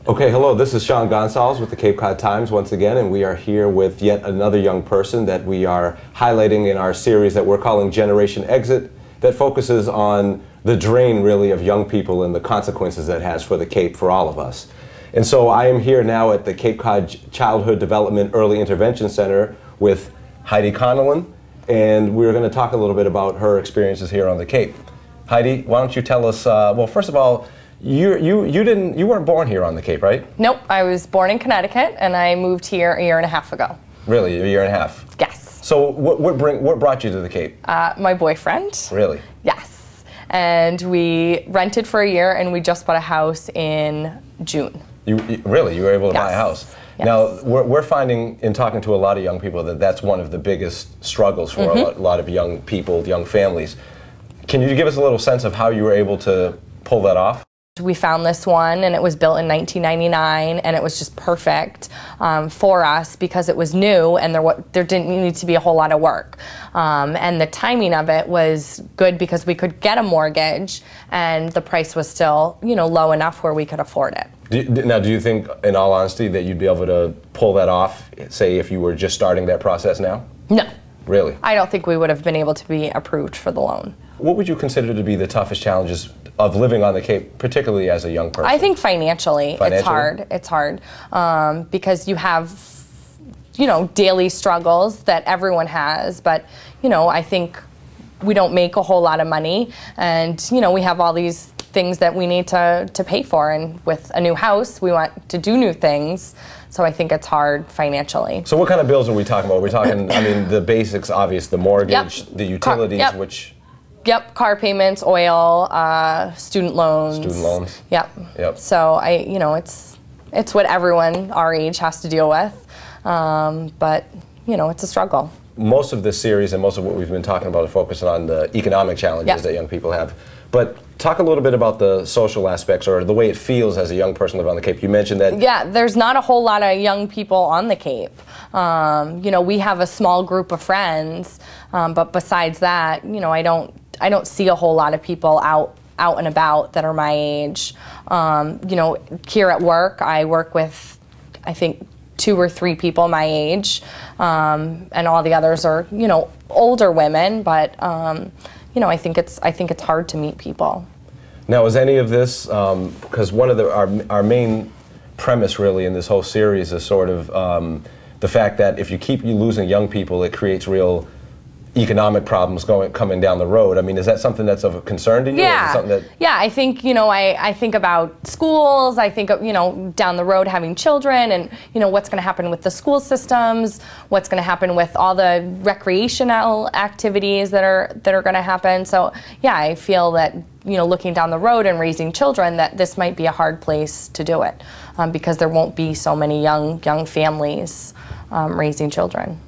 Okay, hello, this is Sean Gonzalez with the Cape Cod Times once again, and we are here with yet another young person that we are highlighting in our series that we're calling Generation Exit, that focuses on the drain, really, of young people and the consequences that has for the Cape for all of us. And so I am here now at the Cape Cod Childhood Development Early Intervention Center with Heidi Conlin, and we're going to talk a little bit about her experiences here on the Cape. Heidi, why don't you tell us, well, first of all, you weren't born here on the Cape, right? Nope, I was born in Connecticut and I moved here a year and a half ago. Really, a year and a half? Yes. So what brought you to the Cape? My boyfriend. Really? Yes. And we rented for a year and we just bought a house in June. Really? You were able to buy a house? Yes. Now, we're finding in talking to a lot of young people that that's one of the biggest struggles for a lot of young people, young families. Can you give us a little sense of how you were able to pull that off? We found this one and it was built in 1999 and it was just perfect for us because it was new and there didn't need to be a whole lot of work. And the timing of it was good because we could get a mortgage and the price was still, low enough where we could afford it. Now, do you think, in all honesty, that you'd be able to pull that off, say, if you were just starting that process now? No. Really? I don't think we would have been able to be approved for the loan. What would you consider to be the toughest challenges of living on the Cape, particularly as a young person? I think financially? It's hard. It's hard because you have, daily struggles that everyone has, but, I think we don't make a whole lot of money and, we have all these things that we need to pay for, and with a new house, we want to do new things. So I think it's hard financially. So what kind of bills are we talking about? We're talking, the basics, obvious, the mortgage, the utilities, which... Yep, car payments, oil, student loans. Student loans. Yep. So it's what everyone our age has to deal with, but it's a struggle. Most of this series and most of what we've been talking about are focusing on the economic challenges that young people have. But talk a little bit about the social aspects or the way it feels as a young person living on the Cape. You mentioned that... Yeah, there's not a whole lot of young people on the Cape. We have a small group of friends, but besides that, I don't see a whole lot of people out and about that are my age. Here at work, I work with, I think, 2 or 3 people my age, and all the others are, older women, but, I think it's hard to meet people. Now, is any of this, because one of our main premise really in this whole series is sort of the fact that if you keep losing young people, it creates real economic problems coming down the road. Is that something that's of a concern to you? Yeah. Or is it something that... Yeah, I think, I think about schools, I think of, down the road having children and, what's going to happen with the school systems, what's going to happen with all the recreational activities that are going to happen. So, yeah, I feel that, looking down the road and raising children, that this might be a hard place to do it because there won't be so many young families raising children.